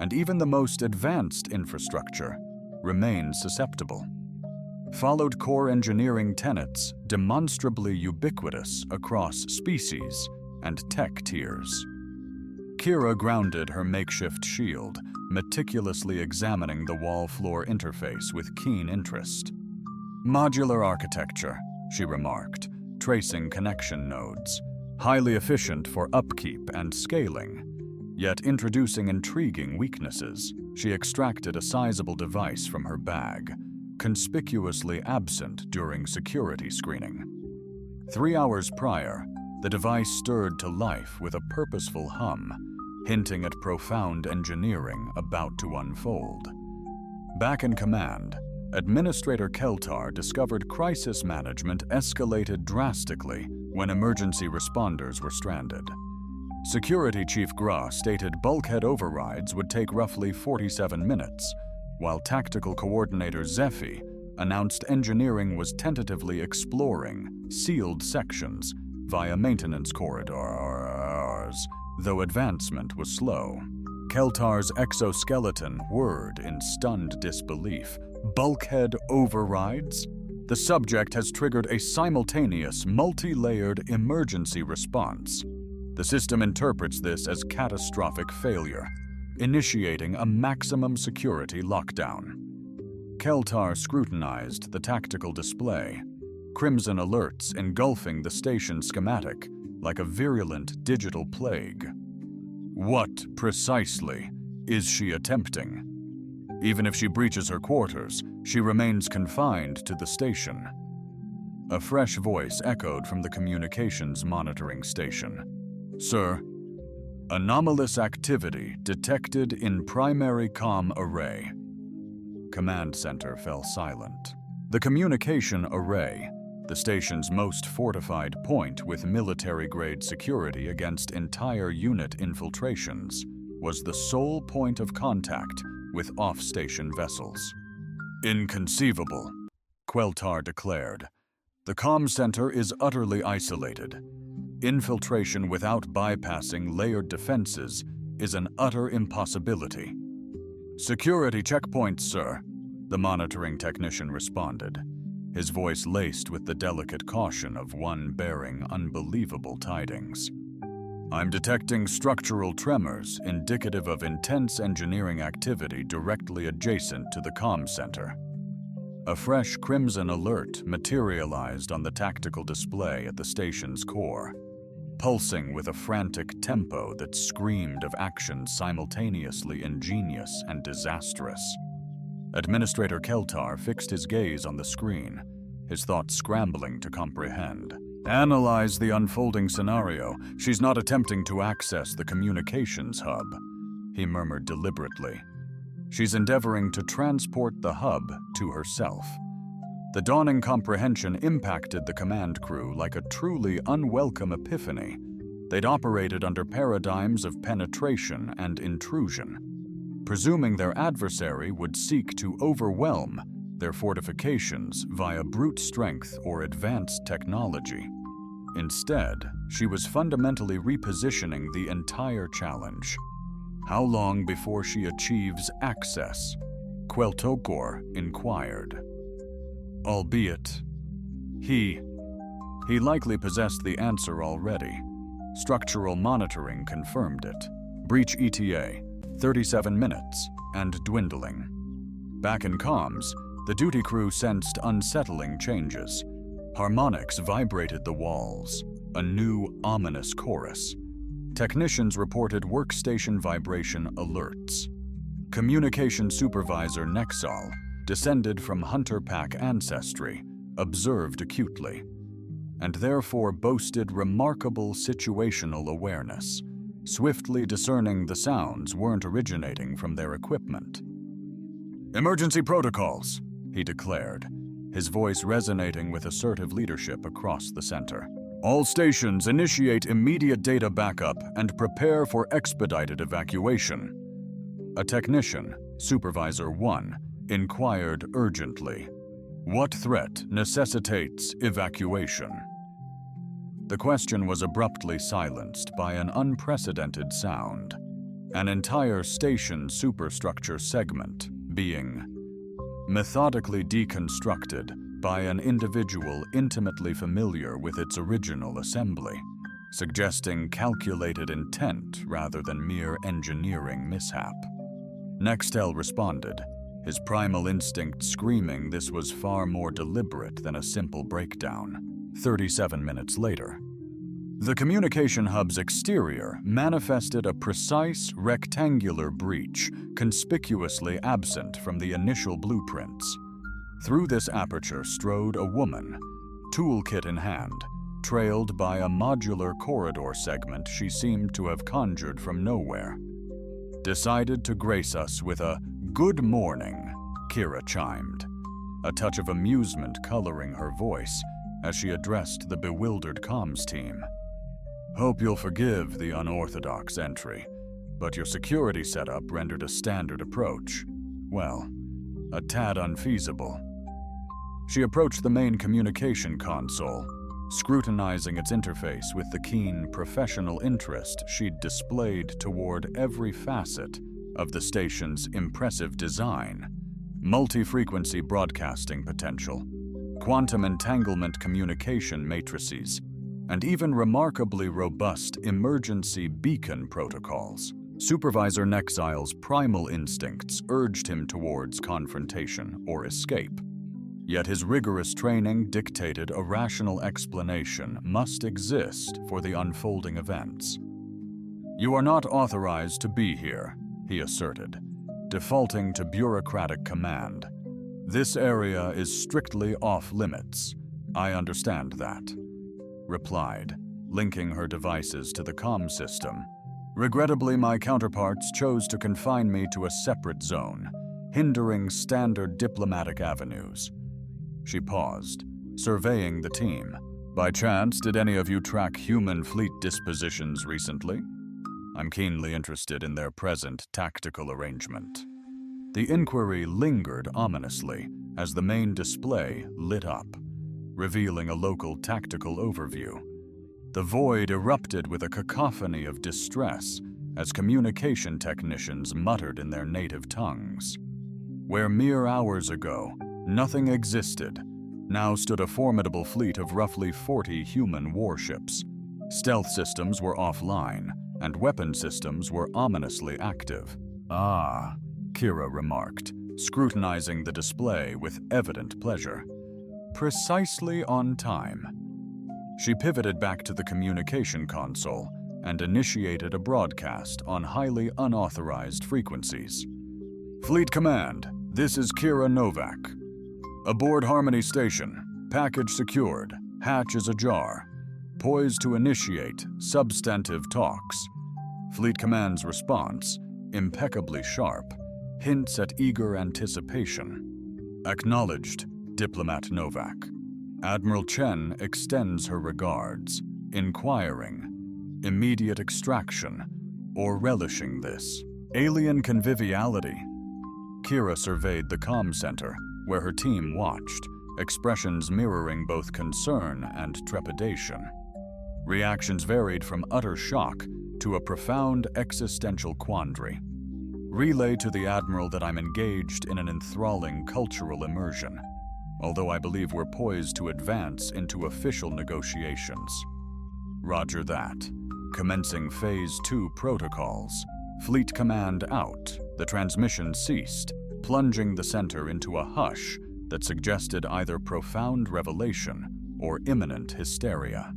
and even the most advanced infrastructure remained susceptible. Followed core engineering tenets demonstrably ubiquitous across species and tech tiers. Kira grounded her makeshift shield, meticulously examining the wall-floor interface with keen interest. Modular architecture, she remarked, tracing connection nodes, highly efficient for upkeep and scaling, yet introducing intriguing weaknesses. She extracted a sizable device from her bag, conspicuously absent during security screening. 3 hours prior, the device stirred to life with a purposeful hum, hinting at profound engineering about to unfold. Back in command, Administrator Keltar discovered crisis management escalated drastically when emergency responders were stranded. Security Chief Gra stated bulkhead overrides would take roughly 47 minutes, while Tactical Coordinator Zephy announced engineering was tentatively exploring sealed sections via maintenance corridors, though advancement was slow. Keltar's exoskeleton whirred in stunned disbelief. Bulkhead overrides? The subject has triggered a simultaneous, multi-layered emergency response. The system interprets this as catastrophic failure, initiating a maximum security lockdown. Keltar scrutinized the tactical display, crimson alerts engulfing the station schematic like a virulent digital plague. What, precisely, is she attempting? Even if she breaches her quarters, she remains confined to the station. A fresh voice echoed from the communications monitoring station. Sir, anomalous activity detected in primary comm array. Command center fell silent. The communication array, the station's most fortified point with military-grade security against entire unit infiltrations, was the sole point of contact with off-station vessels. Inconceivable, Queltar declared. The comm center is utterly isolated. Infiltration without bypassing layered defenses is an utter impossibility. Security checkpoints, sir, the monitoring technician responded, his voice laced with the delicate caution of one bearing unbelievable tidings. I'm detecting structural tremors indicative of intense engineering activity directly adjacent to the comm center. A fresh crimson alert materialized on the tactical display at the station's core, pulsing with a frantic tempo that screamed of actions simultaneously ingenious and disastrous. Administrator Keltar fixed his gaze on the screen, his thoughts scrambling to comprehend. Analyze the unfolding scenario. She's not attempting to access the communications hub. he murmured deliberately. She's endeavoring to transport the hub to herself. The dawning comprehension impacted the command crew like a truly unwelcome epiphany. They'd operated under paradigms of penetration and intrusion, presuming their adversary would seek to overwhelm their fortifications via brute strength or advanced technology. Instead, she was fundamentally repositioning the entire challenge. How long before she achieves access? Queltocor inquired. Albeit, he likely possessed the answer already. Structural monitoring confirmed it. Breach ETA, 37 minutes, and dwindling. Back in comms, the duty crew sensed unsettling changes. Harmonics vibrated the walls, a new, ominous chorus. Technicians reported workstation vibration alerts. Communication supervisor Nexal, descended from Hunter Pack ancestry, observed acutely, and therefore boasted remarkable situational awareness, swiftly discerning the sounds weren't originating from their equipment. "Emergency protocols," he declared, his voice resonating with assertive leadership across the center. "All stations initiate immediate data backup and prepare for expedited evacuation." A technician, Supervisor 1, inquired urgently, "What threat necessitates evacuation?" The question was abruptly silenced by an unprecedented sound. An entire station superstructure segment being methodically deconstructed by an individual intimately familiar with its original assembly, suggesting calculated intent rather than mere engineering mishap. Nextel responded, his primal instinct screaming this was far more deliberate than a simple breakdown. 37 minutes later, the communication hub's exterior manifested a precise rectangular breach conspicuously absent from the initial blueprints. Through this aperture strode a woman, toolkit in hand, trailed by a modular corridor segment she seemed to have conjured from nowhere. "Decided to grace us with a good morning," Kira chimed, a touch of amusement coloring her voice as she addressed the bewildered comms team. "Hope you'll forgive the unorthodox entry, but your security setup rendered a standard approach, well, a tad unfeasible." She approached the main communication console, scrutinizing its interface with the keen, professional interest she'd displayed toward every facet of the station's impressive design: multi-frequency broadcasting potential, quantum entanglement communication matrices, and even remarkably robust emergency beacon protocols. Supervisor Nexil's primal instincts urged him towards confrontation or escape. Yet his rigorous training dictated a rational explanation must exist for the unfolding events. "You are not authorized to be here," he asserted, defaulting to bureaucratic command. "This area is strictly off-limits. I understand that," replied, linking her devices to the comm system. "Regrettably, my counterparts chose to confine me to a separate zone, hindering standard diplomatic avenues." She paused, surveying the team. "By chance, did any of you track human fleet dispositions recently? I'm keenly interested in their present tactical arrangement." The inquiry lingered ominously as the main display lit up, revealing a local tactical overview. The void erupted with a cacophony of distress as communication technicians muttered in their native tongues. Where mere hours ago nothing existed, now stood a formidable fleet of roughly 40 human warships. Stealth systems were offline, and weapon systems were ominously active. "Ah," Kira remarked, scrutinizing the display with evident pleasure. "Precisely on time." She pivoted back to the communication console and initiated a broadcast on highly unauthorized frequencies. "Fleet Command, this is Kira Novak. Aboard Harmony Station, package secured, hatch is ajar. Poised to initiate substantive talks." Fleet Command's response: impeccably sharp, hints at eager anticipation. Acknowledged, Diplomat Novak. Admiral Chen extends her regards, inquiring, immediate extraction, or relishing this. Alien conviviality. Kira surveyed the comm center, where her team watched, expressions mirroring both concern and trepidation. Reactions varied from utter shock to a profound existential quandary. Relay to the Admiral that I'm engaged in an enthralling cultural immersion, although I believe we're poised to advance into official negotiations. Roger that. Commencing Phase 2 protocols. Fleet Command out. The transmission ceased, plunging the center into a hush that suggested either profound revelation or imminent hysteria.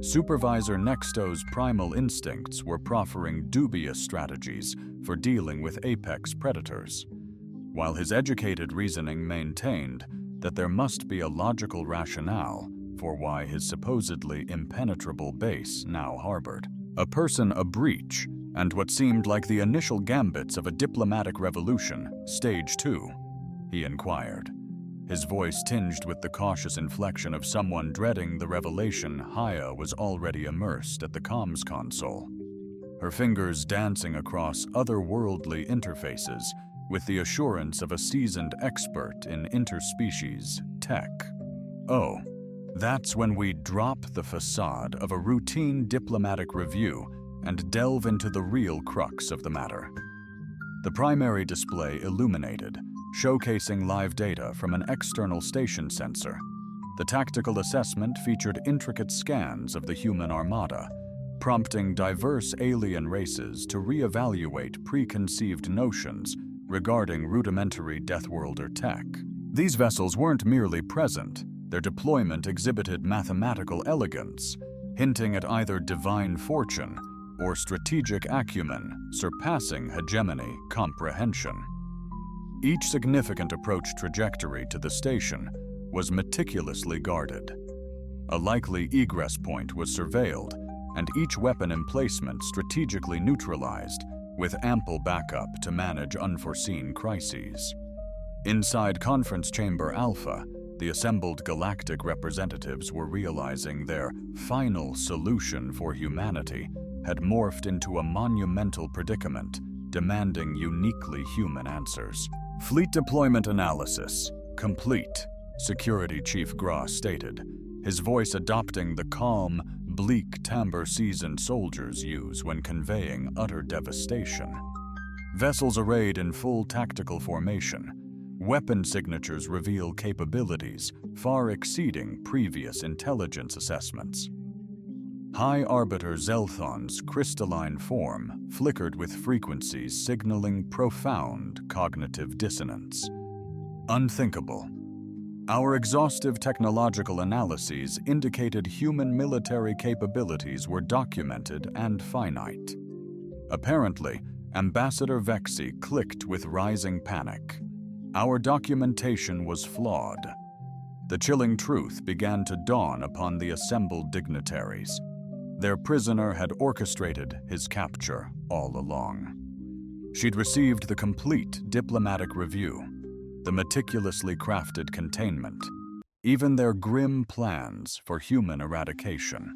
Supervisor Nexto's primal instincts were proffering dubious strategies for dealing with apex predators, while his educated reasoning maintained that there must be a logical rationale for why his supposedly impenetrable base now harbored a person, a breach, and what seemed like the initial gambits of a diplomatic revolution, Stage 2, he inquired, his voice tinged with the cautious inflection of someone dreading the revelation Haya was already immersed at the comms console, her fingers dancing across otherworldly interfaces with the assurance of a seasoned expert in interspecies tech. Oh, that's when we drop the facade of a routine diplomatic review and delve into the real crux of the matter. The primary display illuminated, showcasing live data from an external station sensor. The tactical assessment featured intricate scans of the human armada, prompting diverse alien races to reevaluate preconceived notions regarding rudimentary Deathworlder tech. These vessels weren't merely present, their deployment exhibited mathematical elegance, hinting at either divine fortune or strategic acumen surpassing hegemony comprehension. Each significant approach trajectory to the station was meticulously guarded. A likely egress point was surveilled, and each weapon emplacement strategically neutralized, with ample backup to manage unforeseen crises. Inside Conference Chamber Alpha, the assembled galactic representatives were realizing their final solution for humanity had morphed into a monumental predicament, demanding uniquely human answers. Fleet deployment analysis complete, Security Chief Gra stated, his voice adopting the calm, bleak timbre seasoned soldiers use when conveying utter devastation. Vessels arrayed in full tactical formation, weapon signatures reveal capabilities far exceeding previous intelligence assessments. High Arbiter Zelthon's crystalline form flickered with frequencies signaling profound cognitive dissonance. Unthinkable. Our exhaustive technological analyses indicated human military capabilities were documented and finite. Apparently, Ambassador Vexi clicked with rising panic. Our documentation was flawed. The chilling truth began to dawn upon the assembled dignitaries. Their prisoner had orchestrated his capture all along. She'd received the complete diplomatic review, the meticulously crafted containment, even their grim plans for human eradication.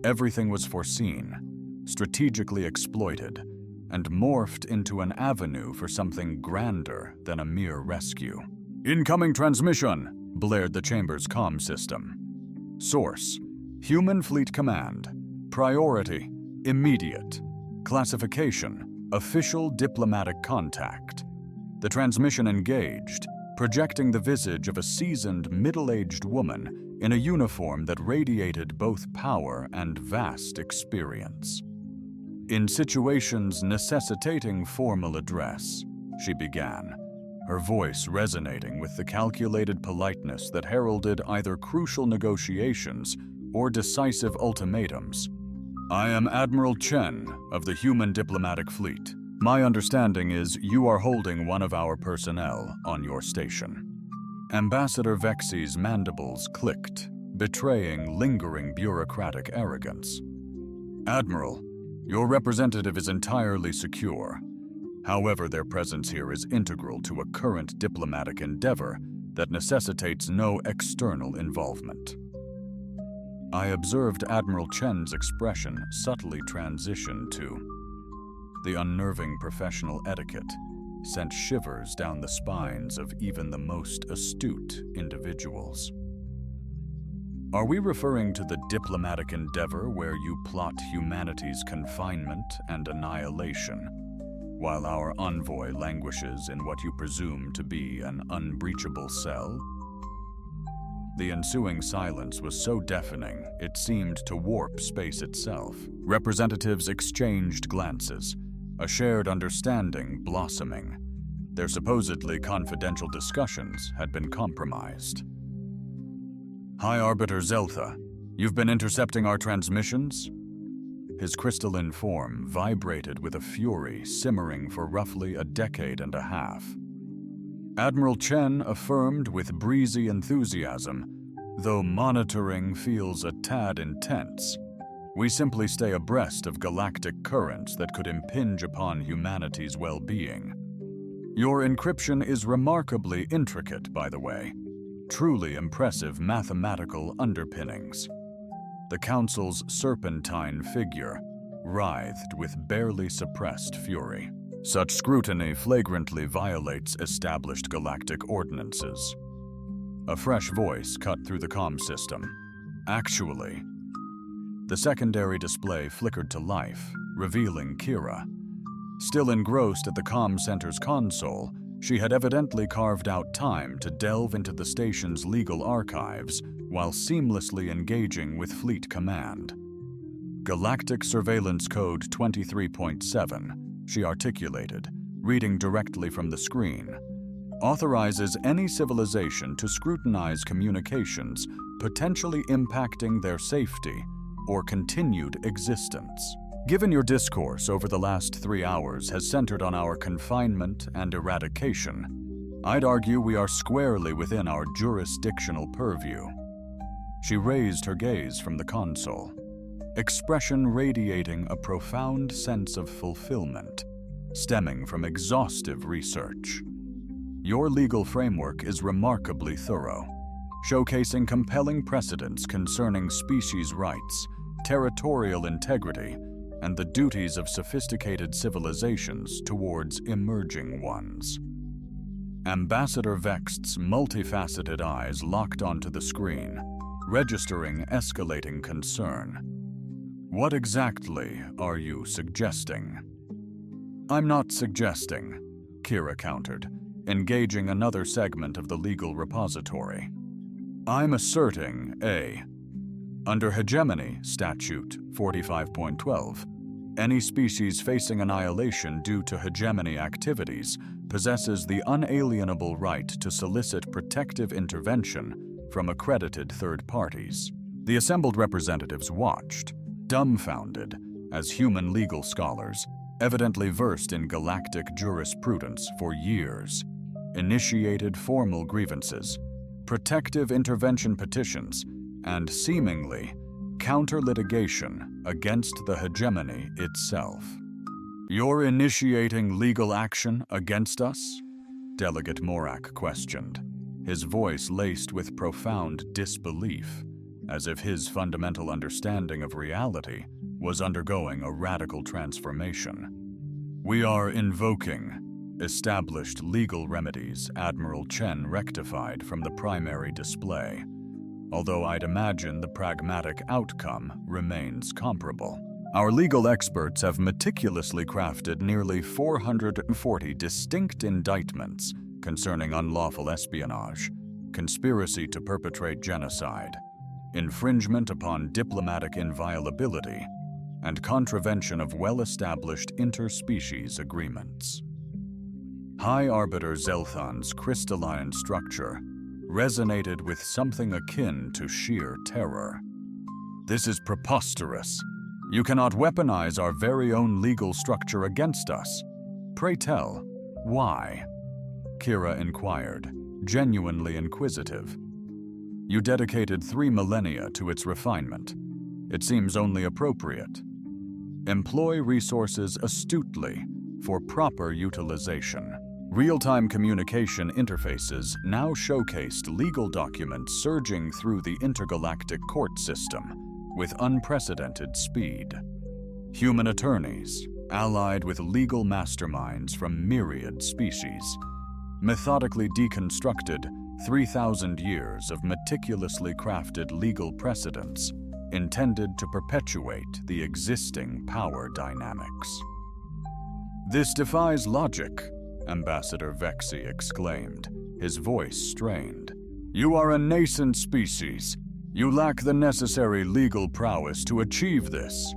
Everything was foreseen, strategically exploited, and morphed into an avenue for something grander than a mere rescue. Incoming transmission, blared the chamber's comm system. Source: Human Fleet Command. Priority: immediate. Classification: official diplomatic contact. The transmission engaged, projecting the visage of a seasoned, middle-aged woman in a uniform that radiated both power and vast experience. In situations necessitating formal address, she began, her voice resonating with the calculated politeness that heralded either crucial negotiations or decisive ultimatums. I am Admiral Chen of the Human Diplomatic Fleet. My understanding is you are holding one of our personnel on your station. Ambassador Vexi's mandibles clicked, betraying lingering bureaucratic arrogance. Admiral, your representative is entirely secure. However, their presence here is integral to a current diplomatic endeavor that necessitates no external involvement. I observed Admiral Chen's expression subtly transition to the unnerving professional etiquette sent shivers down the spines of even the most astute individuals. Are we referring to the diplomatic endeavor where you plot humanity's confinement and annihilation, while our envoy languishes in what you presume to be an unbreachable cell? The ensuing silence was so deafening it seemed to warp space itself. Representatives exchanged glances, a shared understanding blossoming. Their supposedly confidential discussions had been compromised. High Arbiter Zeltha, you've been intercepting our transmissions? His crystalline form vibrated with a fury simmering for roughly a decade and a half. Admiral Chen affirmed with breezy enthusiasm, though monitoring feels a tad intense. We simply stay abreast of galactic currents that could impinge upon humanity's well-being. Your encryption is remarkably intricate, by the way. Truly impressive mathematical underpinnings. The Council's serpentine figure writhed with barely suppressed fury. Such scrutiny flagrantly violates established galactic ordinances. A fresh voice cut through the comm system. Actually, the secondary display flickered to life, revealing Kira. Still engrossed at the comm center's console, she had evidently carved out time to delve into the station's legal archives while seamlessly engaging with Fleet Command. Galactic Surveillance Code 23.7, she articulated, reading directly from the screen, authorizes any civilization to scrutinize communications potentially impacting their safety or continued existence. Given your discourse over the last 3 hours has centered on our confinement and eradication, I'd argue we are squarely within our jurisdictional purview. She raised her gaze from the console, expression radiating a profound sense of fulfillment, stemming from exhaustive research. Your legal framework is remarkably thorough, showcasing compelling precedents concerning species rights, territorial integrity, and the duties of sophisticated civilizations towards emerging ones. Ambassador Vext's multifaceted eyes locked onto the screen, registering escalating concern. What exactly are you suggesting? I'm not suggesting, Kira countered, engaging another segment of the legal repository. I'm asserting A. Under Hegemony Statute 45.12, any species facing annihilation due to hegemony activities possesses the unalienable right to solicit protective intervention from accredited third parties. The assembled representatives watched, dumbfounded, as human legal scholars, evidently versed in galactic jurisprudence for years, initiated formal grievances, protective intervention petitions, and seemingly counter-litigation against the hegemony itself. You're initiating legal action against us? Delegate Morak questioned, his voice laced with profound disbelief, as if his fundamental understanding of reality was undergoing a radical transformation. We are invoking established legal remedies Admiral Chen rectified from the primary display, although I'd imagine the pragmatic outcome remains comparable. Our legal experts have meticulously crafted nearly 440 distinct indictments concerning unlawful espionage, conspiracy to perpetrate genocide, infringement upon diplomatic inviolability, and contravention of well-established interspecies agreements. High Arbiter Zelthan's crystalline structure resonated with something akin to sheer terror. This is preposterous. You cannot weaponize our very own legal structure against us. Pray tell, why? Kira inquired, genuinely inquisitive. You dedicated 3 millennia to its refinement. It seems only appropriate. Employ resources astutely, for proper utilization. Real-time communication interfaces now showcased legal documents surging through the intergalactic court system with unprecedented speed. Human attorneys, allied with legal masterminds from myriad species, methodically deconstructed 3,000 years of meticulously crafted legal precedents intended to perpetuate the existing power dynamics. "This defies logic," Ambassador Vexy exclaimed, his voice strained. "You are a nascent species. You lack the necessary legal prowess to achieve this."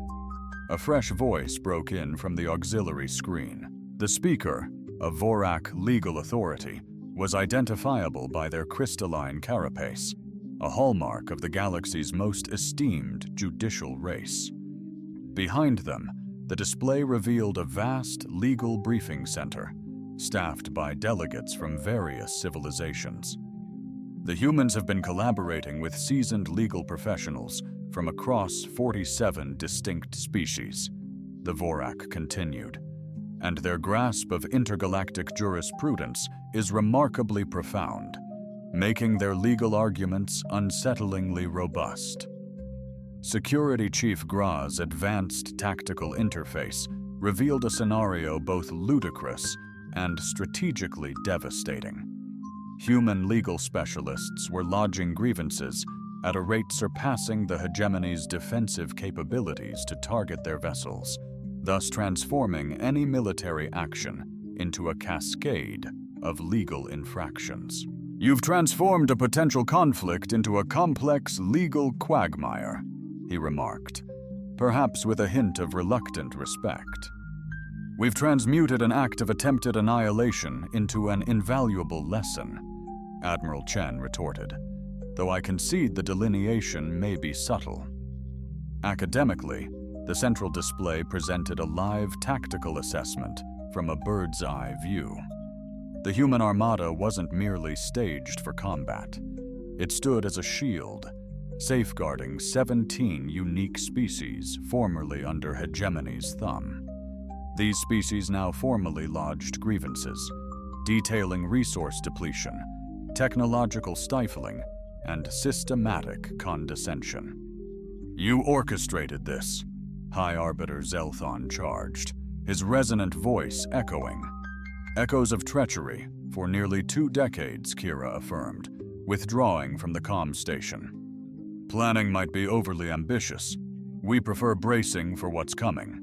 A fresh voice broke in from the auxiliary screen. The speaker, a Vorak legal authority, was identifiable by their crystalline carapace, a hallmark of the galaxy's most esteemed judicial race. Behind them, the display revealed a vast legal briefing center, staffed by delegates from various civilizations. The humans have been collaborating with seasoned legal professionals from across 47 distinct species, the Vorak continued, and their grasp of intergalactic jurisprudence is remarkably profound, making their legal arguments unsettlingly robust. Security Chief Gra's advanced tactical interface revealed a scenario both ludicrous and strategically devastating. Human legal specialists were lodging grievances at a rate surpassing the hegemony's defensive capabilities to target their vessels, thus transforming any military action into a cascade of legal infractions. "You've transformed a potential conflict into a complex legal quagmire," he remarked, perhaps with a hint of reluctant respect. "We've transmuted an act of attempted annihilation into an invaluable lesson," Admiral Chen retorted, "though I concede the delineation may be subtle." Academically, the central display presented a live tactical assessment from a bird's-eye view. The human armada wasn't merely staged for combat. It stood as a shield, safeguarding 17 unique species formerly under hegemony's thumb. These species now formally lodged grievances, detailing resource depletion, technological stifling, and systematic condescension. "You orchestrated this," High Arbiter Zelthon charged, his resonant voice echoing. "Echoes of treachery for nearly 2 decades," Kira affirmed, withdrawing from the comm station. "Planning might be overly ambitious. We prefer bracing for what's coming.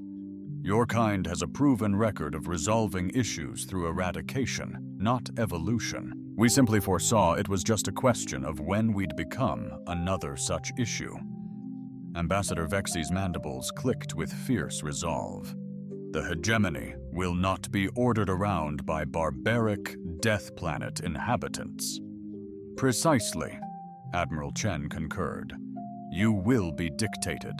Your kind has a proven record of resolving issues through eradication, not evolution. We simply foresaw it was just a question of when we'd become another such issue." Ambassador Vexy's mandibles clicked with fierce resolve. "The hegemony will not be ordered around by barbaric, Death Planet inhabitants." "Precisely," Admiral Chen concurred. "You will be dictated."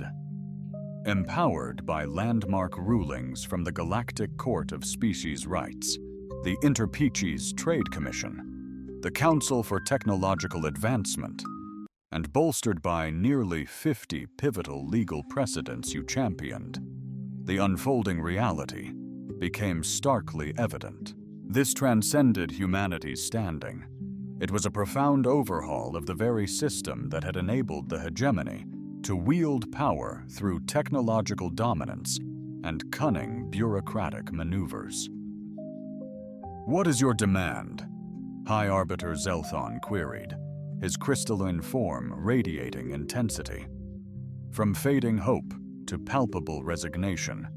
Empowered by landmark rulings from the Galactic Court of Species Rights, the Interpecies Trade Commission, the Council for Technological Advancement, and bolstered by nearly 50 pivotal legal precedents you championed, the unfolding reality became starkly evident. This transcended humanity's standing. It was a profound overhaul of the very system that had enabled the hegemony to wield power through technological dominance and cunning bureaucratic maneuvers. "What is your demand?" High Arbiter Zelthon queried, his crystalline form radiating intensity. From fading hope to palpable resignation,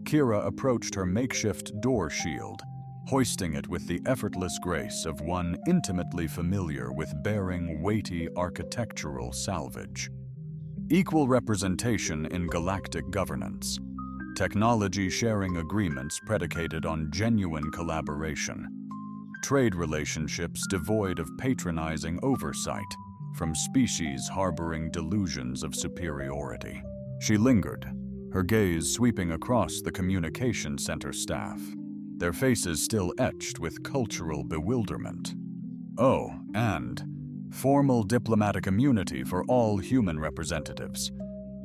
Kira approached her makeshift door shield, hoisting it with the effortless grace of one intimately familiar with bearing weighty architectural salvage. "Equal representation in galactic governance, technology-sharing agreements predicated on genuine collaboration, trade relationships devoid of patronizing oversight from species harboring delusions of superiority." She lingered, her gaze sweeping across the communication center staff, their faces still etched with cultural bewilderment. "Oh, and formal diplomatic immunity for all human representatives.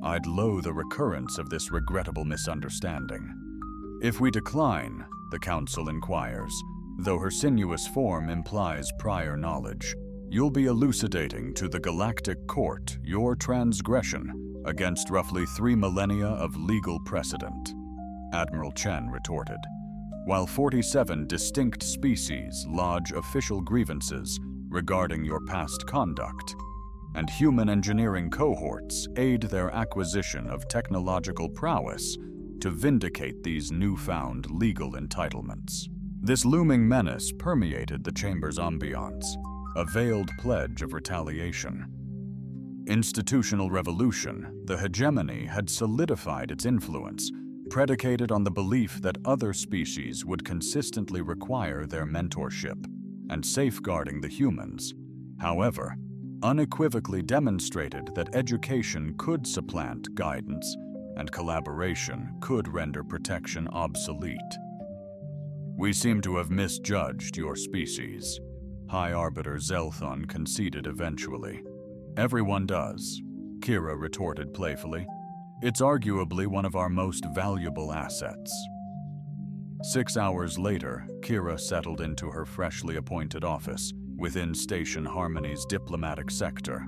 I'd loathe a recurrence of this regrettable misunderstanding. If we decline, the council inquires, though her sinuous form implies prior knowledge. You'll be elucidating to the Galactic Court your transgression against roughly 3 millennia of legal precedent, Admiral Chen retorted. While 47 distinct species lodge official grievances regarding your past conduct, and human engineering cohorts aid their acquisition of technological prowess to vindicate these newfound legal entitlements. This looming menace permeated the chamber's ambiance, a veiled pledge of retaliation. Institutional revolution, the hegemony had solidified its influence, predicated on the belief that other species would consistently require their mentorship and safeguarding the humans. However, unequivocally demonstrated that education could supplant guidance and collaboration could render protection obsolete. We seem to have misjudged your species, High Arbiter Zelthon conceded eventually. Everyone does, Kira retorted playfully. It's arguably one of our most valuable assets. 6 hours later, Kira settled into her freshly appointed office within Station Harmony's diplomatic sector,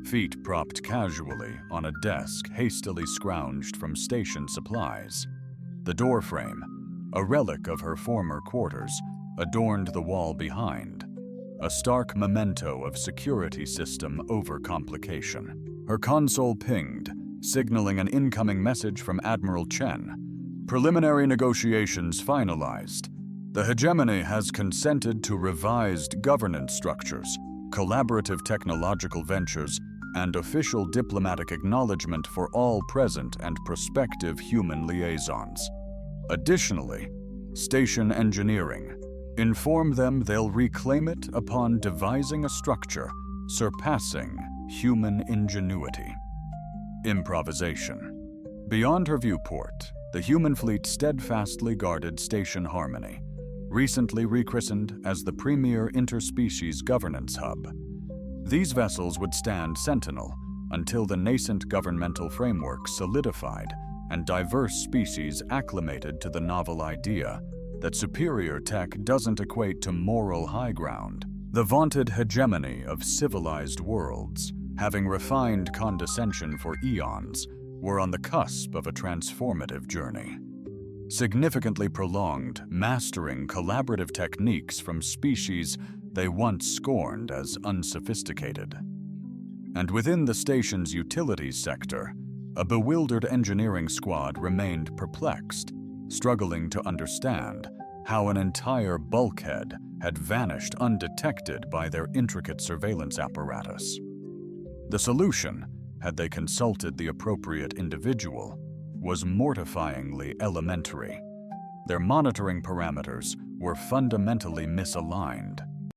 feet propped casually on a desk hastily scrounged from station supplies. The doorframe, a relic of her former quarters, adorned the wall behind, a stark memento of security system overcomplication. Her console pinged, signaling an incoming message from Admiral Chen. Preliminary negotiations finalized. The hegemony has consented to revised governance structures, collaborative technological ventures, and official diplomatic acknowledgement for all present and prospective human liaisons. Additionally, Station Engineering. Inform them they'll reclaim it upon devising a structure surpassing human ingenuity. Improvisation. Beyond her viewport, the human fleet steadfastly guarded Station Harmony, recently rechristened as the premier interspecies governance hub. These vessels would stand sentinel until the nascent governmental framework solidified and diverse species acclimated to the novel idea that superior tech doesn't equate to moral high ground. The vaunted hegemony of civilized worlds, having refined condescension for eons, were on the cusp of a transformative journey. Significantly prolonged, mastering collaborative techniques from species they once scorned as unsophisticated. And within the station's utilities sector, a bewildered engineering squad remained perplexed, struggling to understand how an entire bulkhead had vanished undetected by their intricate surveillance apparatus. The solution, had they consulted the appropriate individual, was mortifyingly elementary. Their monitoring parameters were fundamentally misaligned.